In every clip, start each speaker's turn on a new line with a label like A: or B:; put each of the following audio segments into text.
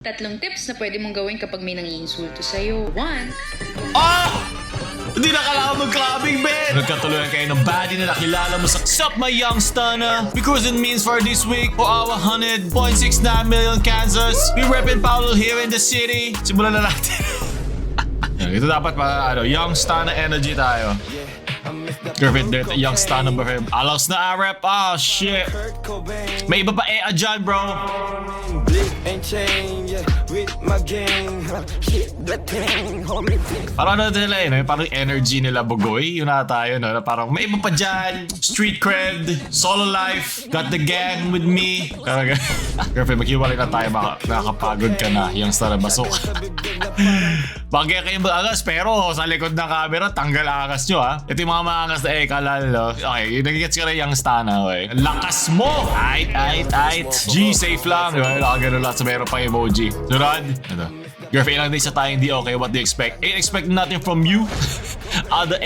A: Tatlong tips na pwede mong gawin kapag may nangiinsulto sa'yo. 1.
B: Hindi na kailangan mag-clubbing, Ben! Nagkatuloyan kayo ng baddie na nakilala mo sa Sup My Young Stunner? Because it means for this week, for our 100.69 million cancers, we reppin' Paulo here in the city. Simulan na natin. Ito dapat Young Stunner energy tayo. Girlfriend, Young Stunner ba him? Alas na rep. Ah, shit. May iba pa dyan, bro. Parang ano nila parang energy nila bugoy. Yun na tayo, no? Parang may iba pa dyan. Street cred, solo life, got the gang with me. Girlfriend, maghiwalay na tayo. Nakakapagod ka na. Young Stunner, basok. Bagay kayo mag-angas, pero sa likod ng camera, tanggal angas nyo, ha? Ito yung mga maangas na kalal, no? Okay, nagigets ka na Young Stunner, okay? Lakas mo! Aight. G, safe lang, di ba? Nakagano lahat sa meron pang emoji. Sunod? Ito. Girlfriend, ilang days na tayo hindi okay. What do you expect? Ain't expect nothing from you. The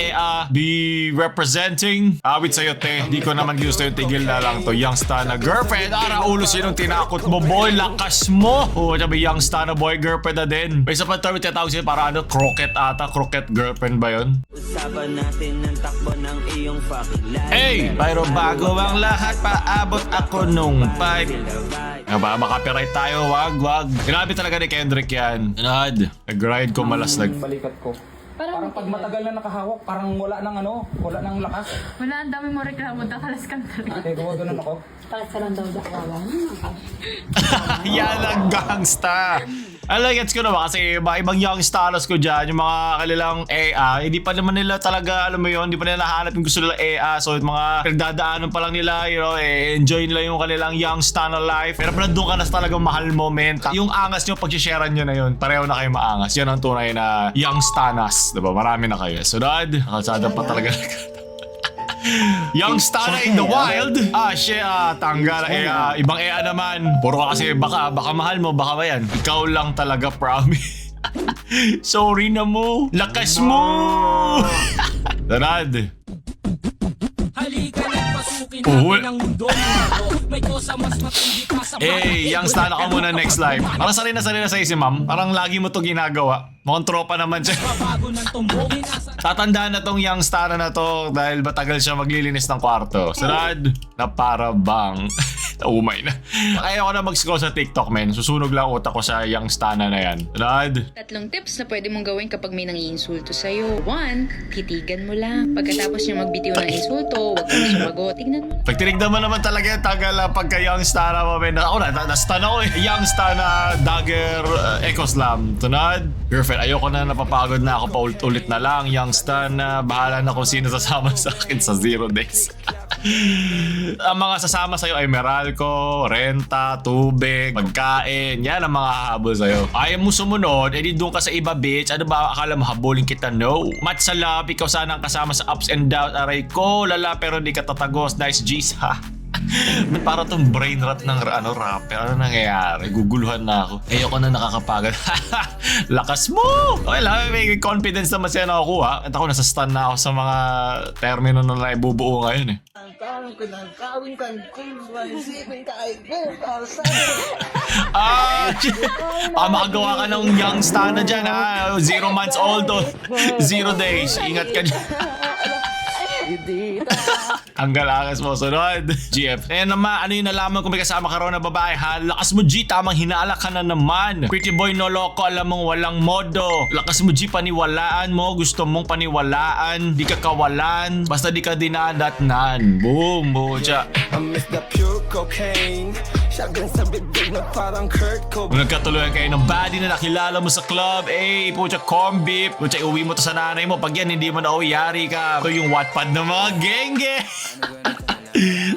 B: be representing. Awit sa'yo, te. Di ko naman gusto yung tigil na lang to. Young Stunner. Girlfriend, ulo sinong tinakot mo, boy. Lakas mo. Sabi, Young Stunner, boy. Girlfriend na din. May isa pa term tinatawag sila para croquet ata. Croquet girlfriend ba yun?
C: Usapan natin ang takbo ng iyong fucking life.
B: Hey! Pero bago ang lahat, paabot ako nung pipe. Ba, makapiright tayo. Wag. Grabe talaga ni Kendrick yan. Anad. Nag-ride ko malasdag.
D: Balikat ko. Parang pag matagal na nakahawak, parang wala nang lakas.
E: Wala, ang dami mo reklamo, dakalas kang talaga.
D: Gawa ganun ako.
E: Kalas ka lang daw, dakawa.
B: Yan ang gangsta. Gets ko naman kasi ibang young stars ko dyan, yung mga kanilang hindi pa naman nila talaga, alam mo yun, hindi pa nila nahanap yung gusto nila so yung mga pinagdadaanan pa lang nila, enjoy nila yung kanilang young stunner life. Pero nandun ka na sa talagang mahal moment. Yung angas nyo, pag-sharean nyo na yun, pareho na kayo maangas. Yan ang tunay na young stunners, diba? Marami na kayo. Sunod, nakasada pa talaga. Young Stunner in the wild. Shit, tanggal. Ibang naman. Puro ka kasi baka mahal mo, baka ba yan? Ikaw lang talaga, promise. Sorry na mo. Lakas mo. Danad.
C: Halika na pasukin natin ang mundo. May kosa mas matindi pa sa
B: Young Stunner ka muna next live. Parang sanay na sa'yo si ma'am. Parang lagi mo to ginagawa. Mukhang tropa naman siya.
C: bago ng tumbogin.
B: Tatandaan na tong Young Stunner na to dahil matagal siya maglilinis ng kwarto. Sunod, na para bang naumay na. Kaya ako na mag-scroll sa TikTok, men. Susunog lang utak ko sa Young Stunner na yan. Sunod.
A: Tatlong tips na pwede mong gawin kapag may nangiinsulto sa'yo. 1. Titigan mo lang. Pagkatapos niya magbitiw ng insulto, huwag kang sumagot. Tignan mo.
B: Pag tinignan mo naman talaga yung tagal pagka Young Stunner mo, men. Ako na-stun ako eh. Young Stunner, Dagger, Echo Slam. Sunod. Girlfriend, ayoko na, napapagod na ako, paulit-ulit na lang. Young Stunner, bahala na kung sino sasama sa akin sa 0 days. Ang mga sasama sa'yo ay Meralco, renta, tubig, pagkain. Yan ang mga hahabol sa'yo. Ayaw mo sumunod, edi doon ka sa iba, bitch. Ano ba akala mo, habulin kita? No. Mat sa love, ikaw sana ang kasama sa ups and downs. Aray ko, lala pero di ka tatagos. Nice G's, ha? Para tong brain rot ng rapper. Ano nangyayari? Guguluhan na ako. Ayoko na nakakapagod. Lakas mo! Okay lang, may confidence naman siya nakukuha. At ako nasa stun na ako sa mga termino na naibubuo ngayon eh. Makagawa ka ng young stunner dyan, ha? 0 months old to 0 days. Ingat ka dyan. Ang galakas mo. Sunod, GF. Naman, ano yung nalaman kung may kasama ka raw na babae, ha? Lakas mo, G. Tamang hinala ka na naman. Pretty boy, no loko. Alam mong walang modo. Lakas mo, G. Paniwalaan mo. Gusto mong paniwalaan. Di ka kawalan. Basta di ka dinadatnan. Boom. Bucha. Kung nagkatuloyan kayo ng baddie na nakilala mo sa club, pucha, corn beef. Pucha, iuwi mo to sa nanay mo. Pag yan, hindi mo na yari ka. Ito yung Wattpad ng mga genge.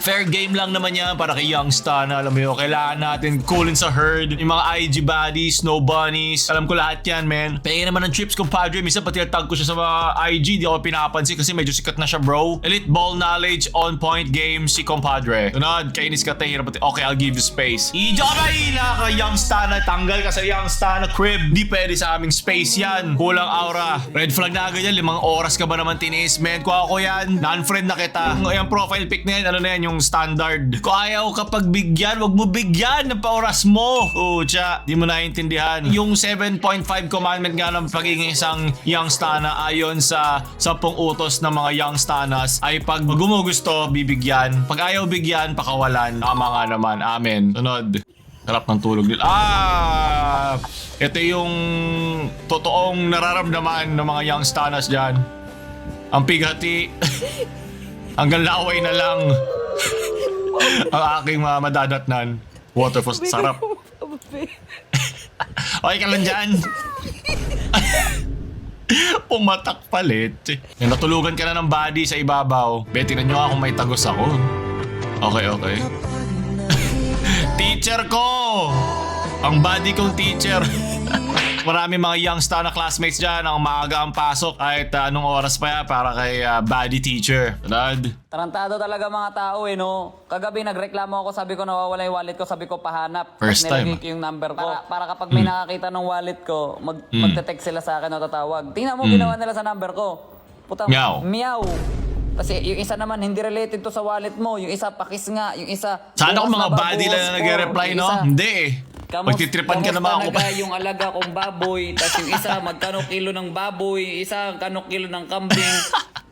B: Fair game lang naman yan para kay Young Stunner. Alam mo yun, kailangan natin coolin sa herd. Yung mga IG buddies, snow bunnies. Alam ko lahat yan, man. Pahingin naman ng trips, compadre. Minsan pati tag ko siya sa mga IG. Di ako pinapansin kasi medyo sikat na siya, bro. Elite ball knowledge, on point game, si compadre. Tunod, kainis ka tayo. Okay, I'll give you space. Ijabay na ka Young Stunner. Tanggal ka sa Young Stunner crib. Di pwede sa aming space yan. Kulang aura. Red flag na agad yan. 5 oras ka ba naman tinis, man? Kung ako yan, non-friend na kita. Yung profile pic na yan, ano na yan, yung standard. Kung ayaw ka pagbigyan, wag mo bigyan ng paoras mo. Tsa, di mo naiintindihan. Yung 7.5 commandment nga ng pagiging isang young stana ayon sa 10 utos ng mga young stanas ay pag gumugusto, bibigyan. Pag ayaw bigyan, pakawalan. Tama nga naman. Amen. Sunod. Sarap ng tulog nila. Ito yung totoong nararamdaman ng mga young stanas dyan. Ang pighati. Hanggang laway na lang. Ang aking madadatnan. Waterfalls. Sarap. Okay ka lang dyan. Pumatak palit. Yung natulugan ka na ng body sa ibabaw. Betinan nyo nga kung may tagos ako. Okay. Teacher ko! Ang body kong teacher. Marami mga young stana classmates dyan ang maaga ang pasok kahit anong oras pa yan para kay body teacher. Sunod.
D: Tarantado talaga mga tao no. Kagabi nagreklamo ako, sabi ko nawawala yung wallet ko, sabi ko pahanap.
B: First
D: Tapos
B: time.
D: nilagay ko yung number ko. Para kapag may nakakita ng wallet ko, magte-text sila sa akin o tatawag. Tingnan mo ginawa nila sa number ko. Puta,
B: Meow.
D: Meow. Kasi yung isa naman hindi related to sa wallet mo. Yung isa pakis nga, yung isa...
B: Sana kung
D: bukas
B: mga
D: na ba,
B: body
D: bukas
B: lang na
D: po.
B: nag-reply,
D: Yung
B: no?
D: isa,
B: Hindi eh. Magtitripan ka naman ako.
D: talaga yung alaga kong baboy, tapos yung isa magkano kilo ng baboy, yung isa magkano kilo ng kambing.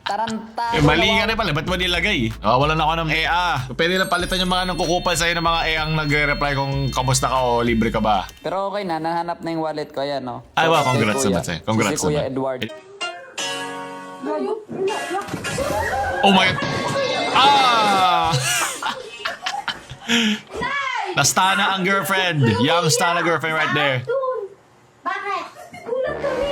D: Tarantado.
B: Mali ka rin pala. Ba't mo nilagay? Wala na ako ng EA. Pwede na palitan yung mga nang kukupal sa'yo ng mga EA ang nag-reply kung kamusta ka o libre ka ba.
D: Pero okay na, nahanap na yung wallet ko, ayan no.
B: Ay, wow,
D: Kay
B: congrats
D: Kuya.
B: naman sa'yo. Congrats
D: Si Kuya
B: naman.
D: Edward.
B: Oh my God. Nastana ang girlfriend. Young stana girlfriend right there.
F: Bakit?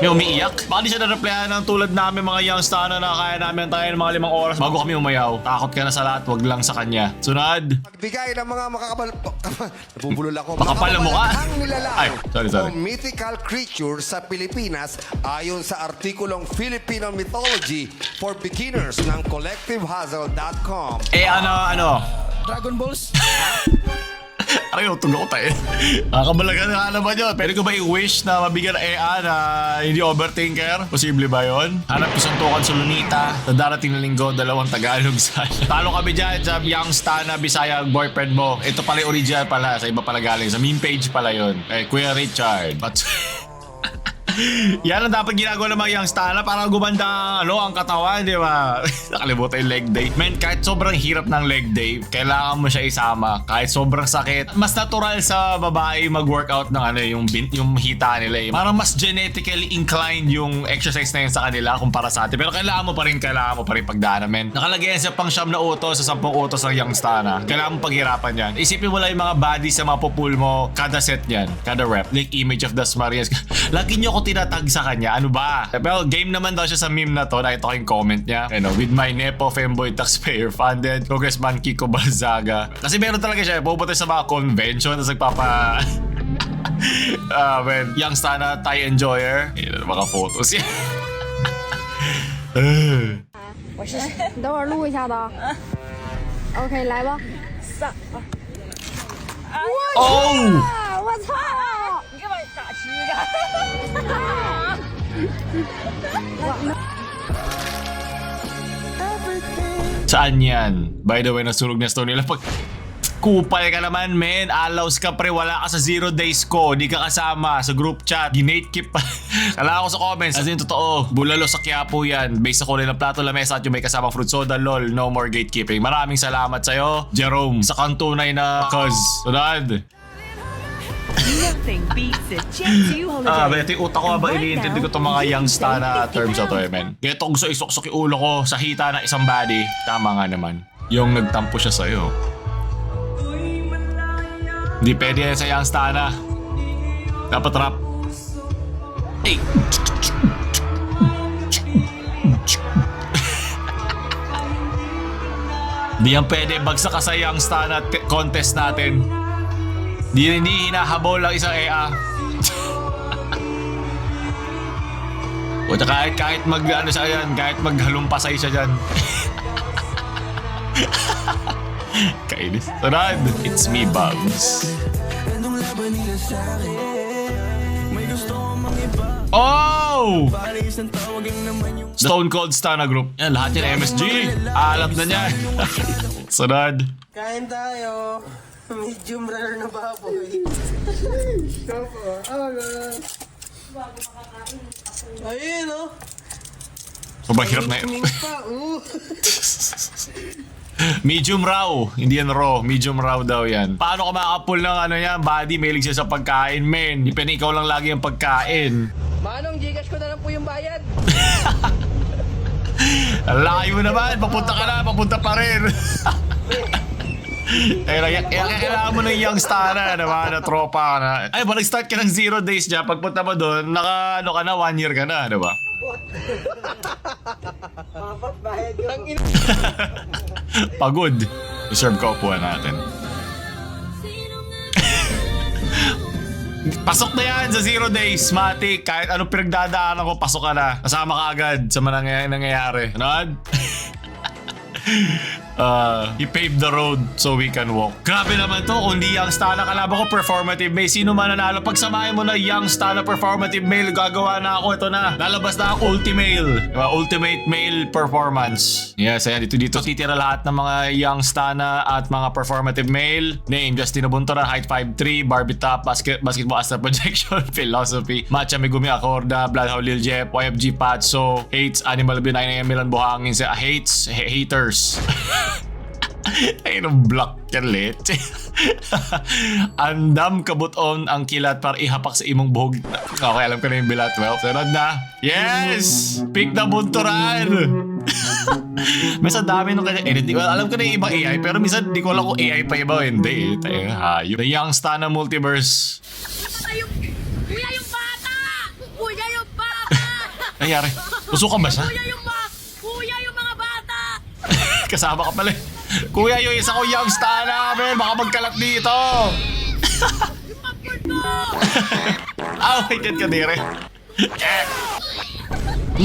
B: May umiiyak. Baka di siya na-replyan ng tulad namin mga young stana na kaya namin tayo ng mga 5 oras bago kami umayaw. Takot ka na sa lahat, wag lang sa kanya. Sunod.
G: Pagbigay ng mga makakapal... Nabubulol ako.
B: Makapal ang mukha?
G: Makakabalakang nilalang
B: Ay, sorry.
G: o mythical creature sa Pilipinas ayon sa artikulong Filipino Mythology for Beginners ng CollectiveHuzzle.com.
B: Ano?
C: Dragon Balls?
B: Aray, utog ako tayo. Nakakabalagan na naman yun. Pwede ko ba i-wish na mabigyan ng EA na hindi overthinker? Posible ba yun? Hanap ko suntukan sa Lunita. Sa darating na linggo, 2 Tagalog sana. Talo kami dyan sa young stana Bisaya boyfriend mo. Ito pala yung original pala. Sa iba pala galing. Sa meme page pala yun. Kuya Richard. Yan ang dapat ginagawa ng mga young stana para gumanda ang katawan, di ba? Nakalimutan yung leg day. Man, kahit sobrang hirap ng leg day, kailangan mo siya isama. Kahit sobrang sakit, mas natural sa babae mag-workout ng yung hita nila eh. Parang mas genetically inclined yung exercise na yun sa kanila kumpara sa atin. Pero kailangan mo pa rin pagdaanan, men. Nakalagay yan sa pang 9 na utos sa 10 utos ng young stana. Kailangan mo paghirapan yan. Isipin mo lang yung mga bodies sa mga pupul mo, kada set yan, kada rep. Like image of Dasmariñas. Lagi niyo ako tinatag sa kanya. Ano ba? Pero game naman daw siya sa meme na to. Nakita ko yung comment niya. With my Nepo Femboy Taxpayer Funded Congressman Kiko Balzaga. Kasi meron talaga siya. Pupunta sa mga convention tapos nagpapa... young stana Thai enjoyer. Yan mga photos yan.
F: 等会儿录一下的啊。OK，来吧。
B: Oh!
F: 我操！你干嘛打膝盖？
B: Saan yan? By the way, nasunog na stone nila. Pag kupal ka naman, men. Alaws ka pre. Wala ka sa 0 days ko. Di ka kasama sa group chat. Ginate-keep pa. Kala ko sa comments. As in, totoo. Bulalo sa Quiapo yan. Based sa kulay ng plato lamesa at yung may kasamang fruit soda. Lol. No more gatekeeping. Maraming salamat sa'yo, Jerome. Sa kang tunay na cuz. Sunod.
H: Nothing beats a Jet 2 holiday.
B: Ito yung utak ko ba iniintindi ko itong mga young stana terms na to men. Kaya ito gusto isok-sok yung ulo ko sa hita ng isang body. Tama nga naman. Yung nagtampo siya sa'yo. Hindi pwede yan sa young stana. Dapat rap. Hey! Hindi yan pwede. Bagsak ka sa young stana contest natin. Hindi hinahabol lang isang EA. O kahit siya yan, kahit maghalumpasay siya dyan. Kainis. Sunod, it's me, Bubs. Oh! Stone Cold Stana Group. Yan, lahat yan MSG. Alam na niya. Sunod.
I: Kain tayo. Medium rare na baboy. Ayun, oh.
B: Mabahirap na yun. Medium raw. Hindi yan raw. Medium raw daw yan. Paano ka makapul ng ano yan? Body, mahilig siya sa pagkain, men. Depende ikaw lang lagi ang pagkain.
I: Manong, Gcash ko na lang po yung bayad.
B: Layo naman. Papunta ka na. Papunta pa rin. Kailangan mo ng young stana naman na tropa ka na. Ay, ba nag-start ka ng 0 days dyan. Pagpunta mo doon, ano ka na, 1 year ka na, diba? Pagod. Reserve ka upuan natin. Pasok na yan sa 0 days, Matic. Kahit anong pinagdadaanan ko, pasok ka na. Kasama ka agad sa mga nangyayari. Ano? He paved the road so we can walk. Grabe naman to. Kung di young stana, kalaban ko performative male. Sino man nanalo? Pag samahin mo na young stana performative male, gagawa na ako. Ito na. Lalabas na ang ultimate. Diba? Ultimate male performance. Yes, ayan. Dito titira lahat ng mga young stana at mga performative male. Name, Justin Abuntora, height 5'3", Barbie top, basketball astral projection, philosophy, Matcha Megumi Acorda, Bloodhound Lil Jeff, YFG Patso, hates Animal B 9am Milan Buhangin, hates haters. Ay, nung block yan lit. Andam kabuton ang kilat para ihapak sa imong buhog. Okay, alam ko na yung bilat. Well, sunod na. Yes! Pick na bunturan! Minsan dami nung kanya edit. Well, alam ko na yung ibang AI, pero minsan di ko alam kung AI pa iba o hindi. Tayo, hayop. The Young Stana Multiverse.
E: Kuya yung bata! Kuya yung bata!
B: Nangyari? Usukan ba siya?
E: Kuya yung mga bata!
B: Kasama ka pala. Kuya, yung isa ko young star namin. Baka magkalat dito.
E: Yung popcorn ko!
B: Waited ka dire.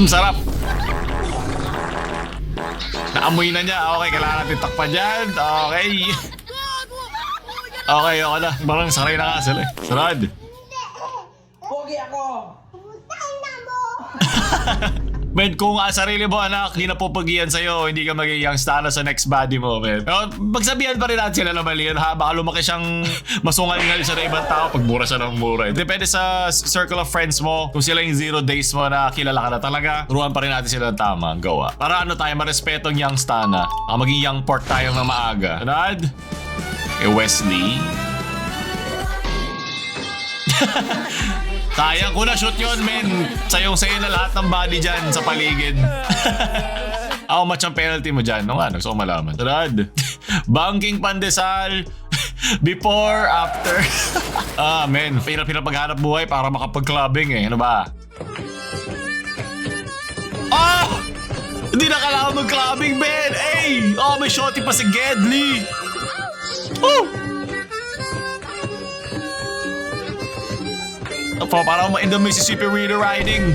B: Sarap. Naamoy na niya. Okay, kailangan natin takpan dyan. Okay. Okay, okay na. Parang saray na nga sila. Sarad.
I: Pogi ako.
B: Men, kung sarili mo anak, hindi na pupagian sa'yo, hindi ka magiging young star sa next body mo, men. Pero magsabihan pa rin natin sila na mali yun, ha? Baka lumaki siyang masungal-ngal siya na ibang tao pag mura siya ng mura. Depende sa circle of friends mo, kung sila yung 0 days mo na kilala ka na talaga, turuan pa rin natin sila ng tama ang gawa. Para ano tayo, marespetong young star na. Maging young pork tayo na maaga. Anad? Wesley. Sayang ko na shoot yun, men. Sayong-sayo na lahat ng body dyan sa paligid. How much ang penalty mo dyan? No nga, gusto ko malaman. Sarad. Banking pandesal. Before, after. Men. Hirap-hirap maghanap buhay para makapag-clubbing eh. Ano ba? Hindi na kailangan mag-clubbing, men. Hey! May shorty pa si Gedli. Para ma-end ang Mississippi River Riding.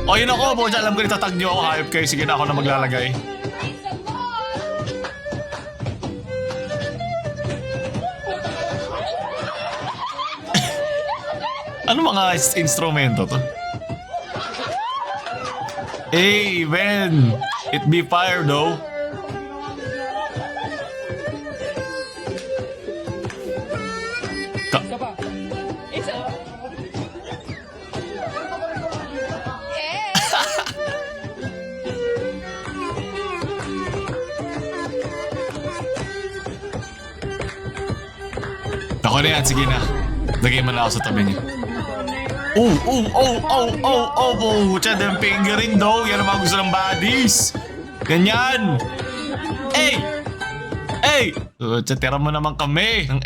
B: Yun ako, boy. Alam ko itatag nyo ako. Hayop kayo. Sige na, ako na maglalagay. Ano mga instrumento to? Hey, man. It be fire, though. Ako na yan, sige na. Lagay mo na ako sa tabi niya. Tiyan yung fingering daw. Yan ang mga gusto ng bodies. Ganyan. Hey! Tira mo naman kami ng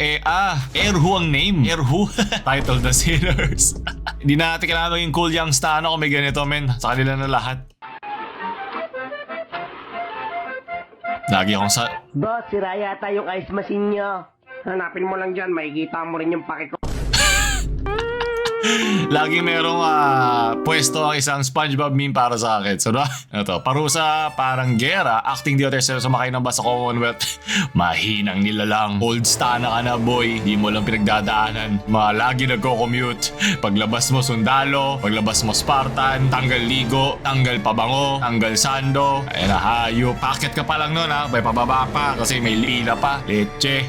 B: Erhu ang name. Erhu. Title The Sinners. Hindi na natin kailangan maging cool young stano kung may ganito, men. Sa kanila na lahat. Lagi akong sa...
I: Boss, sira yata yung ice machine nyo. Hanapin mo lang dyan, makikita mo rin yung pake ko.
B: Laging merong pwesto ang isang SpongeBob meme para sa akin. So, ito, parusa, parang gera, acting the other side, sumakay ng bus sa Commonwealth. Mahinang nilalang. Old stana ka na, boy. Di mo lang pinagdadaanan. Lagi nagko-commute. Paglabas mo, sundalo. Paglabas mo, Spartan. Tanggal ligo. Tanggal pabango. Tanggal sando. Ayan na, hayop. Packet ka pa lang nun, ha? May pababa pa kasi may lila pa. Leche.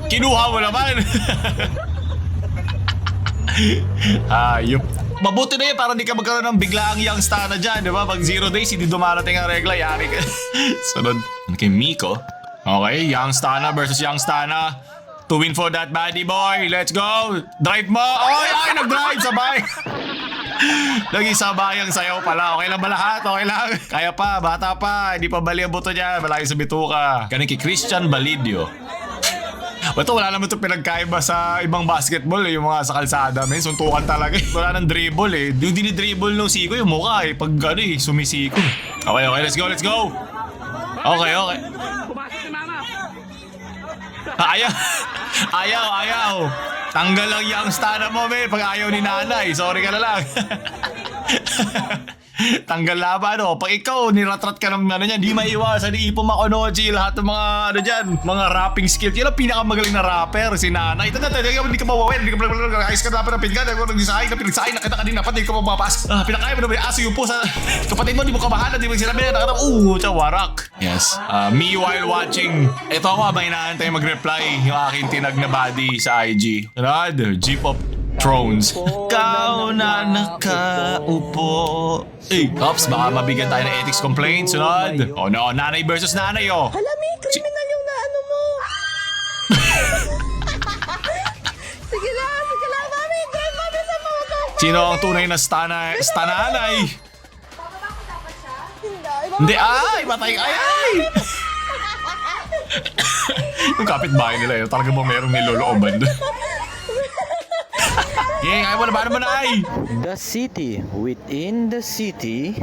B: Kinuha mo naman. Ayup. Mabuti na yun para di ka magkaroon ng biglaang young stana dyan, di ba? Pag 0 days, hindi dumarating ang regla, yari ka. Sunod. Kay Miko. Okay, young stana versus young stana. To win for that baddie boy. Let's go. Drive mo. Ay, nag-drive. Sabay. Nag-isabay ang sayaw pala. Okay lang ba lahat? Okay lang. Kaya pa, bata pa. Hindi pa bali ang buto niya. Malayo sa bituka. Ganun kay Christian Balidio. Ito, wala naman ito pinagkaiba sa ibang basketball eh, yung mga sa kalsada. Men, suntukan talaga eh. Wala nang dribble eh. Yung dinidribble nung Siko, yung mukha eh. Pag ano eh, sumisiko. Okay, let's go, let's go. Okay. Ayaw. Tanggal lang yung stana mo, men. Pag ayaw ni nanay, sorry ka na lang. Tanggal laban, no? Pag ikaw, niratrat ka ng ano niyan, di maiwasan, di Ippo Makonochi, lahat ng mga ano dyan, mga rapping skills. Yan ang pinakamagaling na rapper, si nanay. Hindi ka mawawin, hindi ka ayos ka dapat ng pinggan, nag-design, na kita kanina, pati hindi ka mapapas. Pinakaya mo na ba yung aso yung po sa kapatid mo, di mo kamahalan, di mo sinabi na, warak. Yes. Me while watching, ito ako, abang inaantay mag-reply yung aking tinag na body sa IG. G-pop Thrones. Kau na nakaupo. Ops, baka mabigyan tayo ng ethics complaint. Sunod. Oh no, nanay versus nanay, oh.
F: Alam mo, criminal yung naano mo. Sige lang, mami. Drive mami sa mga kapatid.
B: Sino ang tunay na stananay?
F: Hindi.
B: Ay, matay. Ay! Yung kapitbahay nila, talaga mo merong nilolooban doon. Kaya mo naman ay!
J: The city within the city,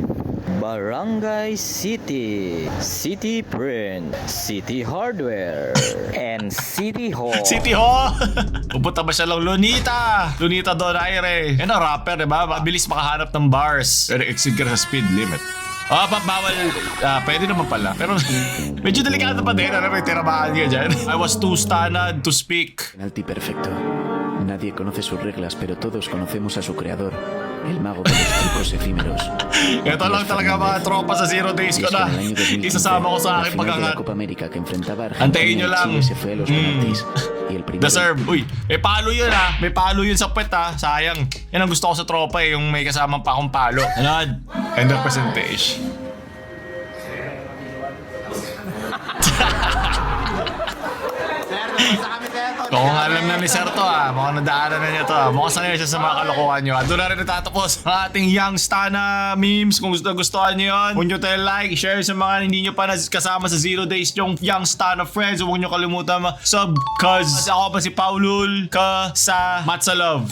J: Barangay City, City Print, City Hardware, and City Hall.
B: City Hall! Pupunta ba siya lang Lunita Donaire. Yan ang rapper, diba? Mabilis makahanap ng bars. Pero exceed ka sa speed limit. Bawal. Pwede naman pala. Pero medyo delikado pa din. Ano, may tiramaan ka dyan. I was too stunned to speak.
K: Penalti perfecto. Nadie conoce sus reglas, pero todos conocemos a su creador, el mago de los trucos efímeros.
B: Ito lang talaga mga tropa sa 0 days ko na. Isasama ko sa aking pag-angat. Antayin nyo lang. Deserve. Uy, may palo yun ha. May palo yun sa puwet ha. Sayang. Yan ang gusto ko sa tropa eh, yung may kasamang pa akong palo. Ano? End of percentage. Kung alam na ni Sir to mukhang nadaanan na niya to mukhang sanay siya sa mga kalokohan nyo. Doon na rin natatapos ang ating Young Stana memes. Kung gustuhan nyo yun, huwag nyo tayo like, share sa mga hindi nyo pa kasama sa 0 days yung Young Stana friends. Huwag nyo kalimutan sub, cause ako pa si Paulul ka sa Matza Love.